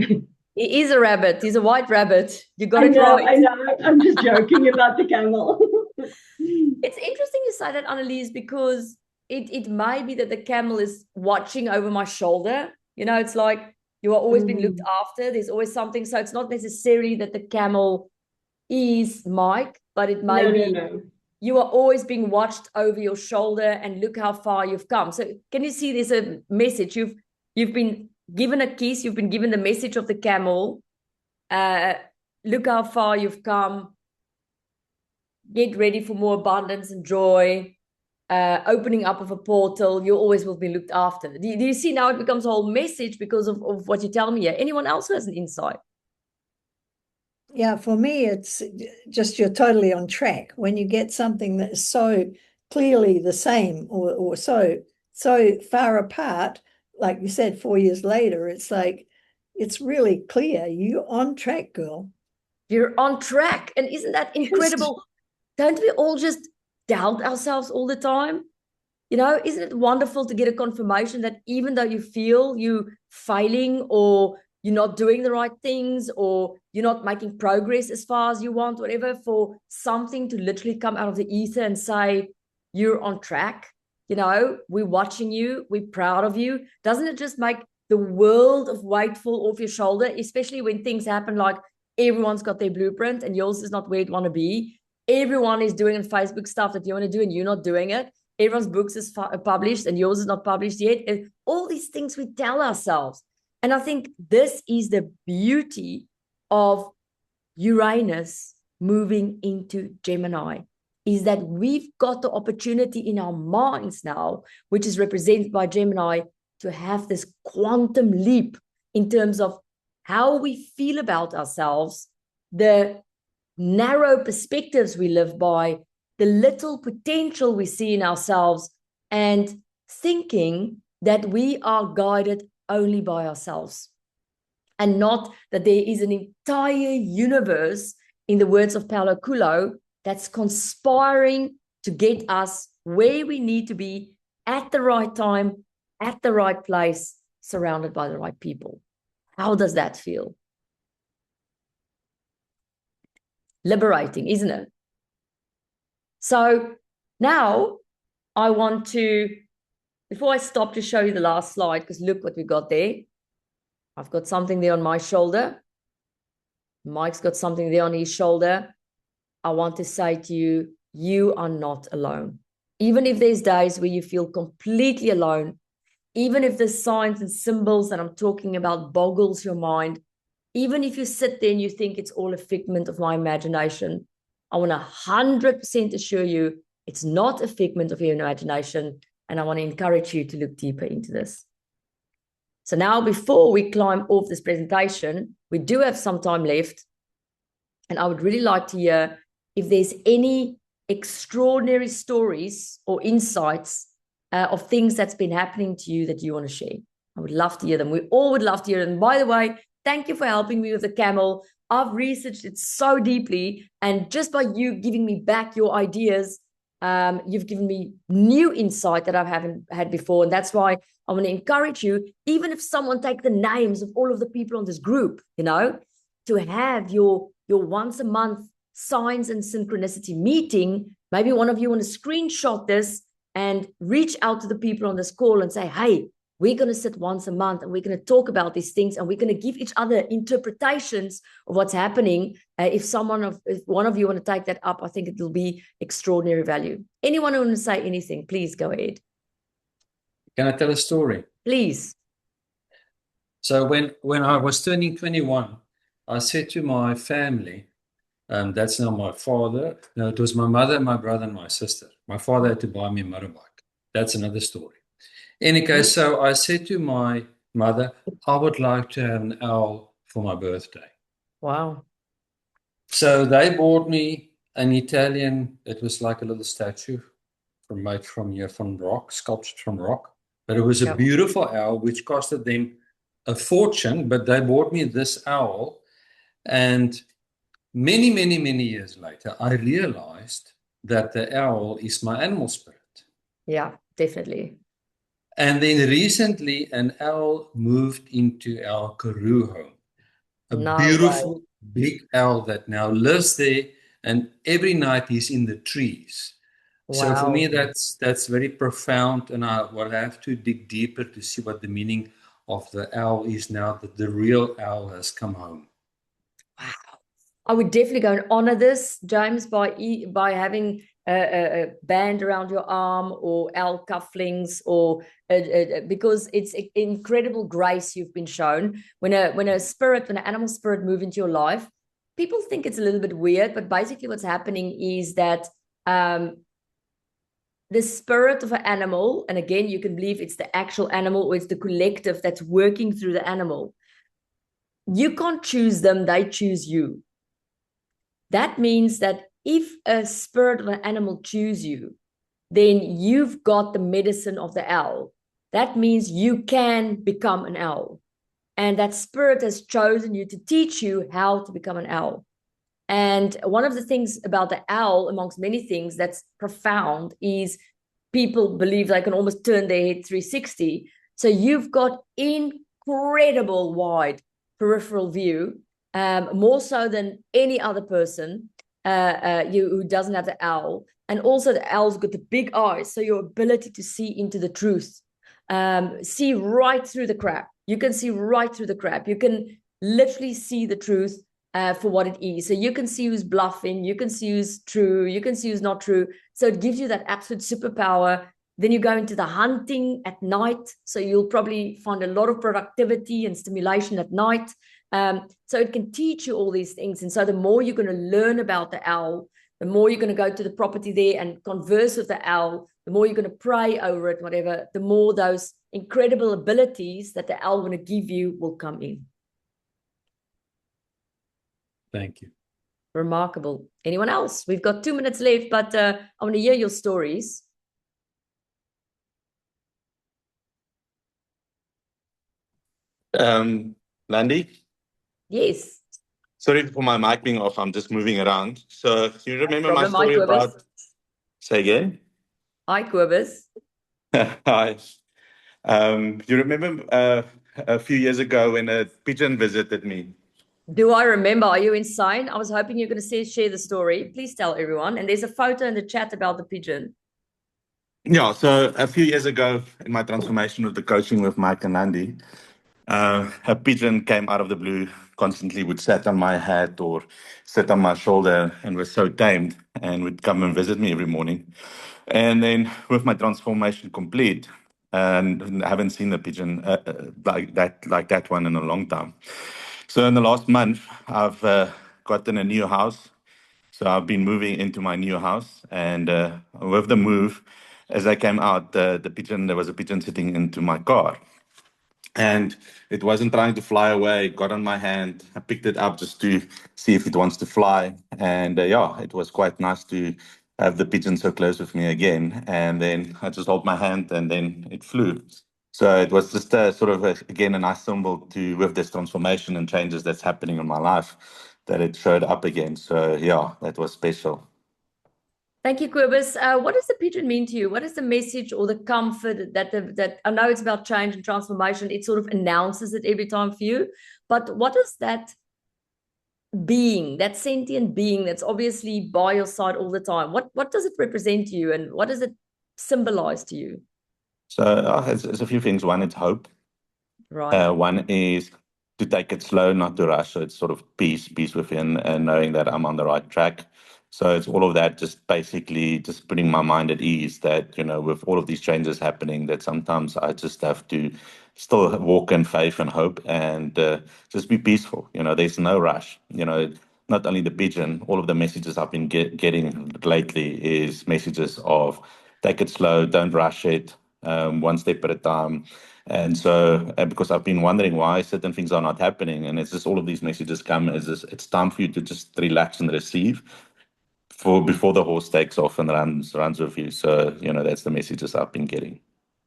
He is a rabbit. He's a white rabbit. You got it right. I know. I'm just joking about the camel. It's interesting you say that, Annelies, because it may be that the camel is watching over my shoulder. It's like you are always being looked after. There's always something. So it's not necessarily that the camel is Mike, but it may be you are always being watched over your shoulder, and look how far you've come. So can you see there's a message? You've been given a kiss. You've been given the message of the camel. Look how far you've come. Get ready for more abundance and joy. Opening up of a portal. You always will be looked after. Do you see now it becomes a whole message because of what you tell me here? Anyone else who has an insight? Yeah, for me, it's just you're totally on track. When you get something that is so clearly the same or so far apart, like you said, 4 years later, it's like, it's really clear. You're on track, girl. You're on track. And isn't that incredible? Don't we all just doubt ourselves all the time? You know, isn't it wonderful to get a confirmation that even though you feel you failing or you're not doing the right things or you're not making progress as far as you want, whatever, for something to literally come out of the ether and say, you're on track. You know, we're watching you. We're proud of you. Doesn't it just make the world of weight fall off your shoulder, especially when things happen like everyone's got their blueprint and yours is not where you want to be. Everyone is doing on Facebook stuff that you want to do and you're not doing it. Everyone's books is published and yours is not published yet. And all these things we tell ourselves. And I think this is the beauty of Uranus moving into Gemini, is that we've got the opportunity in our minds now, which is represented by Gemini, to have this quantum leap in terms of how we feel about ourselves, the narrow perspectives we live by, the little potential we see in ourselves, and thinking that we are guided only by ourselves and not that there is an entire universe, in the words of Paulo Coelho, that's conspiring to get us where we need to be at the right time, at the right place, surrounded by the right people. How does that feel? Liberating, isn't it? So now I want to, before I stop, to show you the last slide, because look what we got there. I've got something there on my shoulder. Mike's got something there on his shoulder. I want to say to you, you are not alone. Even if there's days where you feel completely alone, even if the signs and symbols that I'm talking about boggles your mind, even if you sit there and you think it's all a figment of my imagination, I want to 100% assure you it's not a figment of your imagination, and I want to encourage you to look deeper into this. So now, before we climb off this presentation, we do have some time left, and I would really like to hear if there's any extraordinary stories or insights of things that's been happening to you that you want to share. I would love to hear them. We all would love to hear them. By the way, thank you for helping me with the camel. I've researched it so deeply, and just by you giving me back your ideas, you've given me new insight that I haven't had before. And that's why I want to encourage you, even if someone take the names of all of the people on this group, you know, to have your once a month signs and synchronicity meeting. Maybe one of you want to screenshot this and reach out to the people on this call and say, hey, we're going to sit once a month and we're going to talk about these things, and we're going to give each other interpretations of what's happening. If one of you want to take that up, I think it will be extraordinary value. Anyone who want to say anything, please go ahead. Can I tell a story? Please. So when I was turning 21, I said to my family, that's now my father. No, it was my mother, my brother, and my sister. My father had to buy me a motorbike. That's another story. In any case, so I said to my mother, I would like to have an owl for my birthday. Wow. So they bought me an Italian, it was like a little statue made from rock, sculptured from rock. But it was a beautiful owl, which costed them a fortune, but they bought me this owl. And many, many, many years later, I realized that the owl is my animal spirit. Yeah, definitely. And then recently, an owl moved into our Karoo home. A beautiful big owl that now lives there, and every night he's in the trees. Wow. So for me, that's very profound, and I will have to dig deeper to see what the meaning of the owl is now that the real owl has come home. Wow. I would definitely go and honor this, James, by having a band around your arm or owl cufflinks, or because it's incredible grace you've been shown. When an animal spirit move into your life, people think it's a little bit weird, but basically what's happening is that the spirit of an animal, and again, you can believe it's the actual animal or it's the collective that's working through the animal. You can't choose them, they choose you. That means that if a spirit of an animal choose you, then you've got the medicine of the owl. That means you can become an owl. And that spirit has chosen you to teach you how to become an owl. And one of the things about the owl, amongst many things that's profound, is people believe they can almost turn their head 360. So you've got incredible wide peripheral view, more so than any other person who doesn't have the owl. And also the owl's got the big eyes, so your ability to see into the truth, see right through the crap. You can see right through the crap. You can literally see the truth for what it is. So you can see who's bluffing, you can see who's true, you can see who's not true. So it gives you that absolute superpower. Then you go into the hunting at night. So you'll probably find a lot of productivity and stimulation at night. So it can teach you all these things. And so the more you're going to learn about the owl, the more you're going to go to the property there and converse with the owl, the more you're going to pray over it, whatever, the more those incredible abilities that the owl will going to give you will come in. Thank you. Remarkable. Anyone else? We've got 2 minutes left, but I want to hear your stories. Landi? Yes. Sorry for my mic being off. I'm just moving around. So you remember my Problem, story Mike Webers. about... Say again? Hi, Quibus. Hi. You remember a few years ago when a pigeon visited me? Do I remember? Are you insane? I was hoping you're going to share the story. Please tell everyone. And there's a photo in the chat about the pigeon. Yeah, so a few years ago in my transformation with the coaching with Mike and Landi, a pigeon came out of the blue, constantly would sit on my head or sit on my shoulder and was so tamed and would come and visit me every morning. And then with my transformation complete, and I haven't seen a pigeon like that one in a long time. So in the last month, I've gotten a new house. So I've been moving into my new house, and with the move, as I came out, there was a pigeon sitting into my car. And it wasn't trying to fly away. It got on my hand. I picked it up just to see if it wants to fly. And yeah, it was quite nice to have the pigeon so close with me again. And then I just held my hand and then it flew. So it was just again, a nice symbol with this transformation and changes that's happening in my life, that it showed up again. So yeah, that was special. Thank you, Quibus. What does the pigeon mean to you? What is the message or the comfort that I know it's about change and transformation. It sort of announces it every time for you. But what is that being, that sentient being that's obviously by your side all the time? What does it represent to you, and what does it symbolize to you? So it's a few things. One, it's hope. Right. One is to take it slow, not to rush. So it's sort of peace within, and knowing that I'm on the right track. So it's all of that, just basically just putting my mind at ease that, with all of these changes happening, that sometimes I just have to still walk in faith and hope and just be peaceful. There's no rush. Not only the pigeon, all of the messages I've been getting lately is messages of take it slow, don't rush it, one step at a time. And so, because I've been wondering why certain things are not happening, and it's just all of these messages come, it's time for you to just relax and receive before the horse takes off and runs with you. So, that's the messages I've been getting.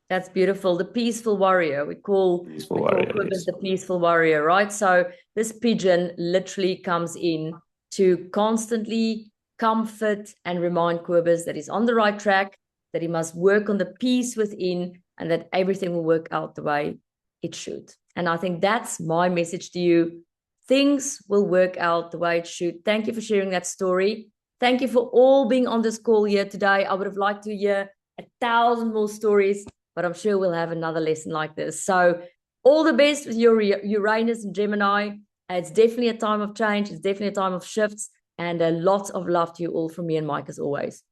That's beautiful. The peaceful warrior. We call Quibus yes. the peaceful warrior, right? So this pigeon literally comes in to constantly comfort and remind Quibus that he's on the right track, that he must work on the peace within, and that everything will work out the way it should. And I think that's my message to you. Things will work out the way it should. Thank you for sharing that story. Thank you for all being on this call here today. I would have liked to hear 1,000 more stories, but I'm sure we'll have another lesson like this. So all the best with your Uranus and Gemini. It's definitely a time of change. It's definitely a time of shifts, and lots of love to you all from me and Mike as always.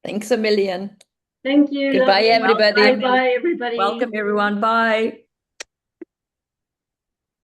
Thanks a million. Thank you. Goodbye, lovely. everybody. Bye, everybody. Welcome, everyone. Bye.